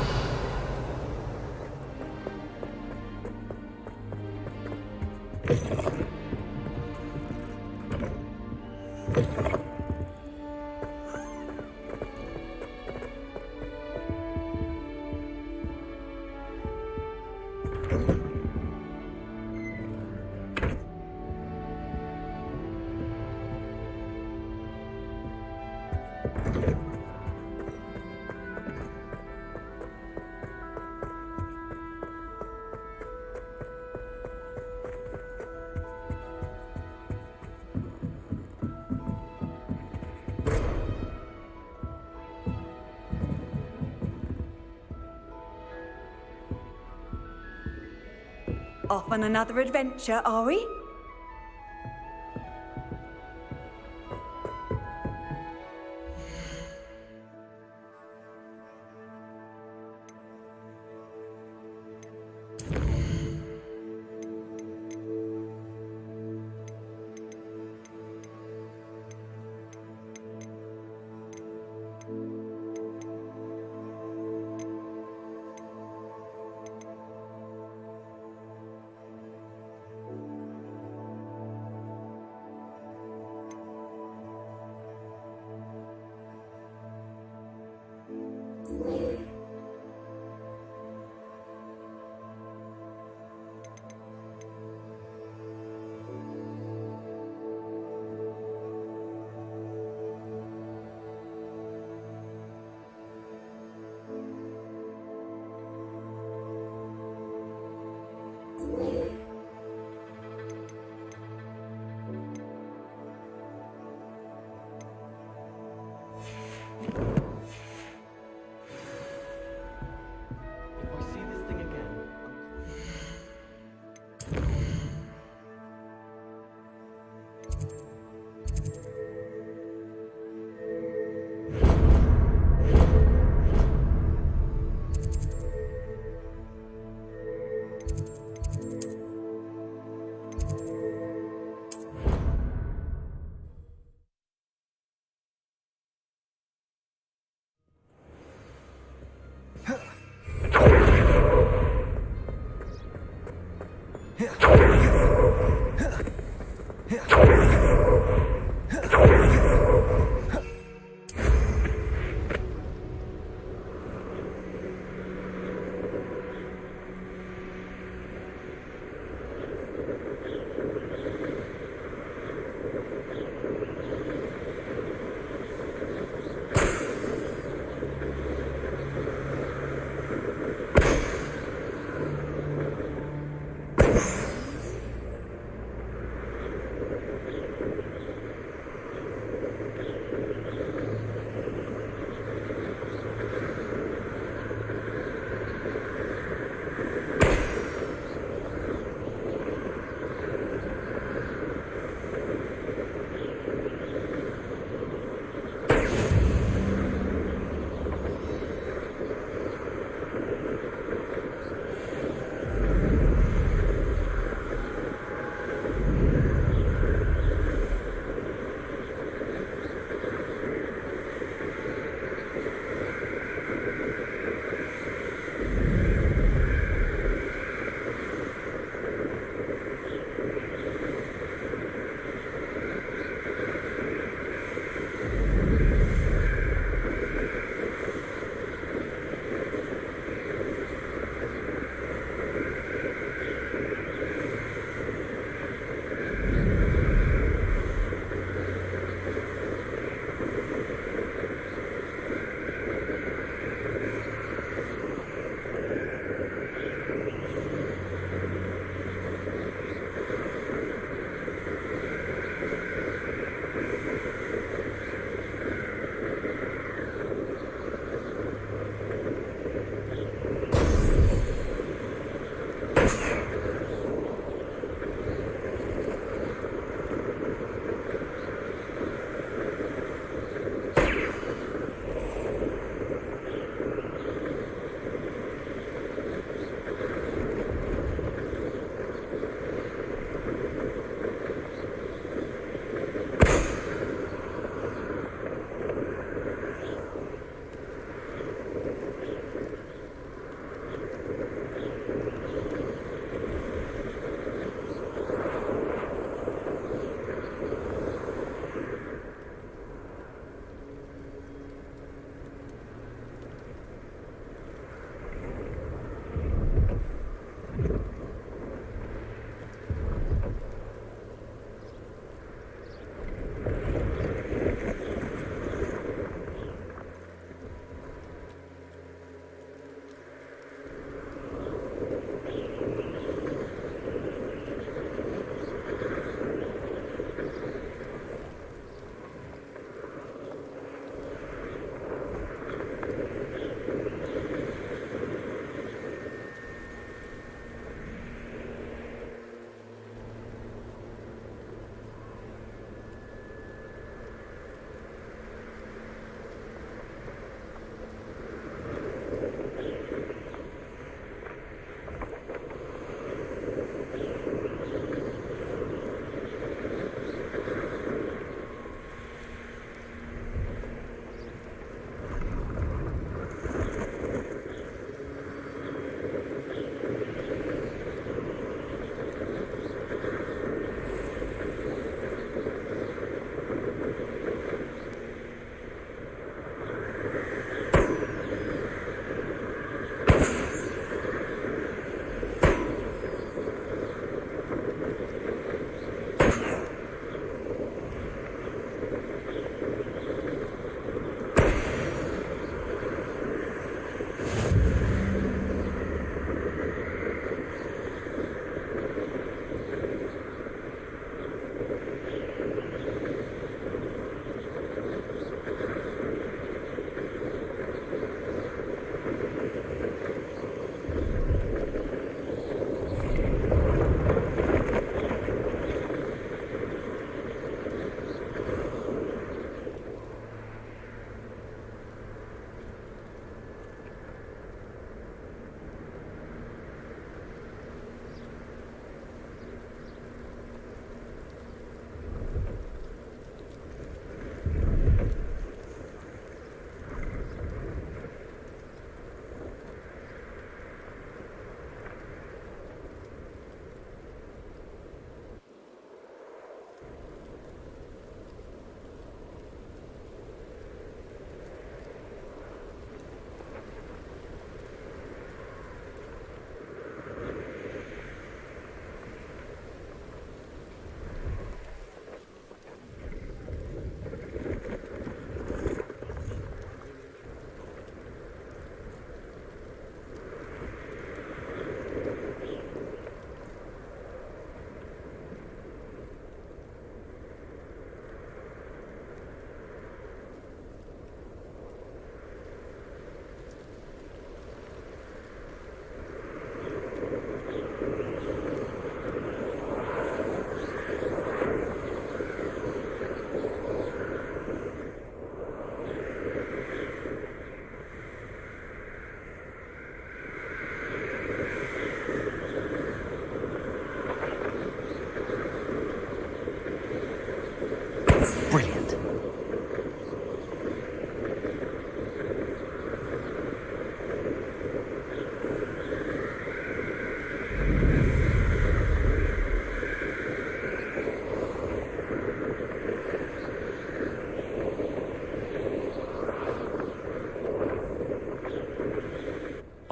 Off on another adventure, are we?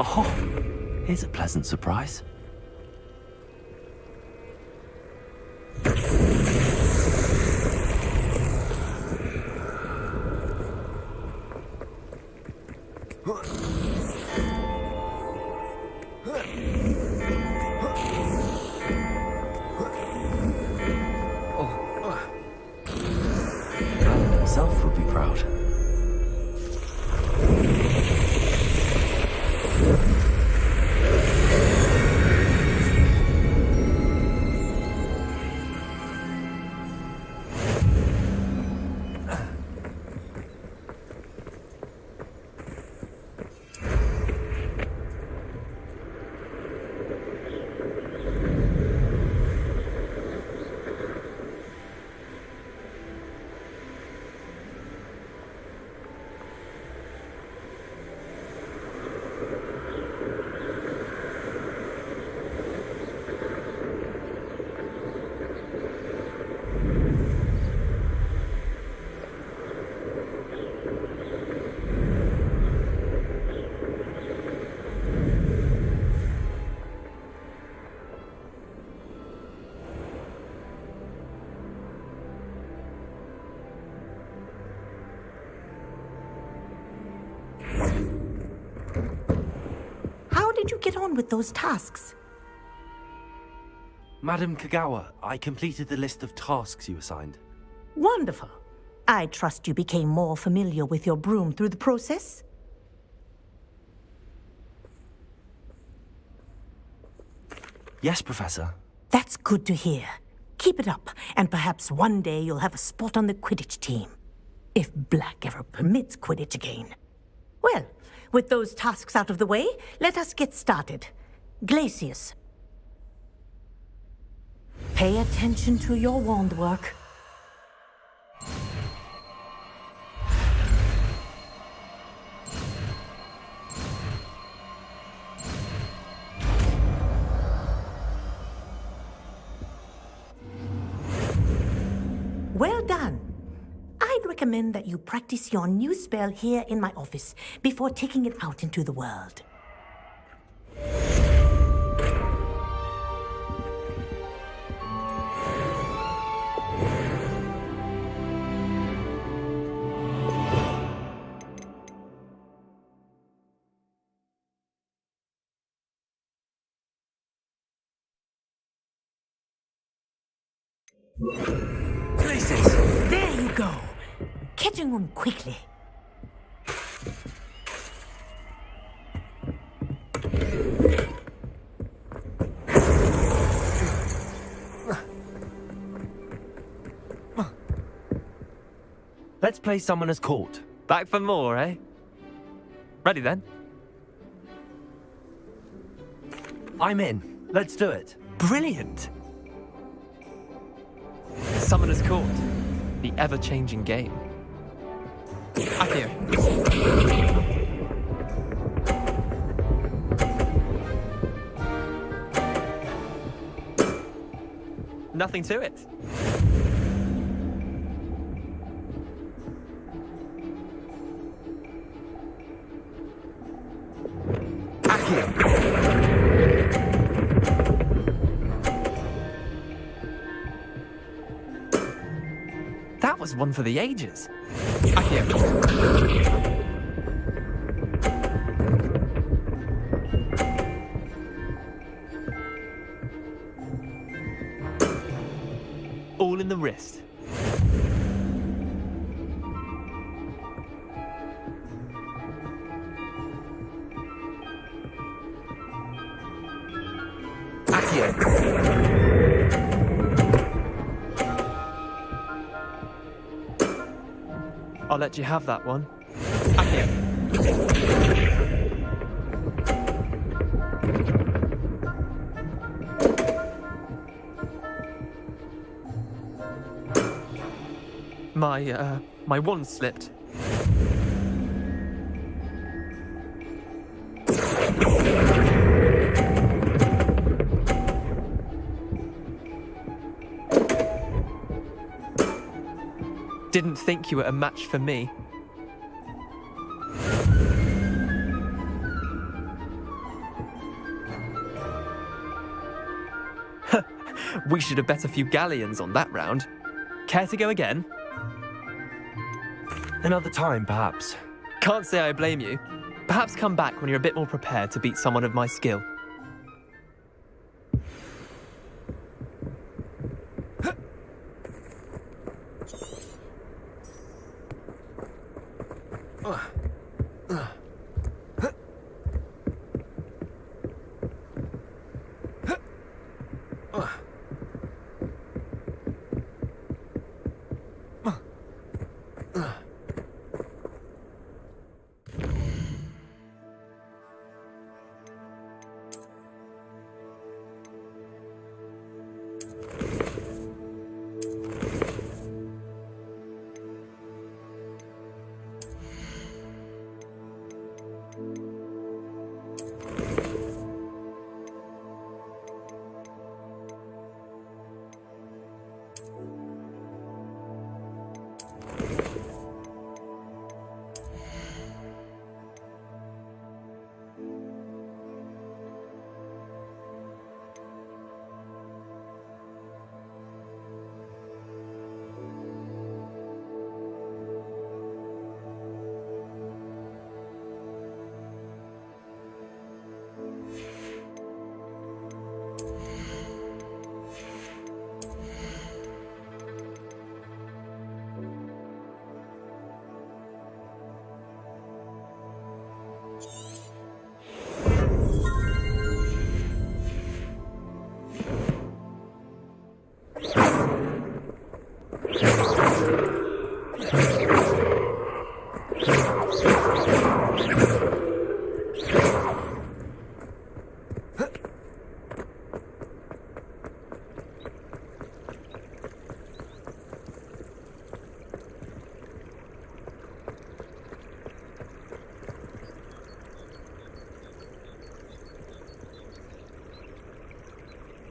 Oh, here's a pleasant surprise. Alan himself would be proud. How did you get on with those tasks? Madam Kagawa, I completed the list of tasks you assigned. Wonderful. I trust you became more familiar with your broom through the process? Yes, Professor. That's good to hear. Keep it up, and perhaps one day you'll have a spot on the Quidditch team. If Black ever permits Quidditch again. Well, with those tasks out of the way, let us get started. Glacius. Pay attention to your wand work. Well done. I'd recommend that you practice your new spell here in my office before taking it out into the world. Places! There you go. Catching on quickly. Let's play Summoner's Court. Back for more, eh? Ready then? I'm in. Let's do it. Brilliant! Summoner's Court. The ever-changing game. Accio. Nothing to it. That was one for the ages. Accio. All in the wrist. I'll let you have that one. Accio. My wand slipped. Didn't think you were a match for me. We should have bet a few galleons on that round. Care to go again? Another time, perhaps. Can't say I blame you. Perhaps come back when you're a bit more prepared to beat someone of my skill. Ugh.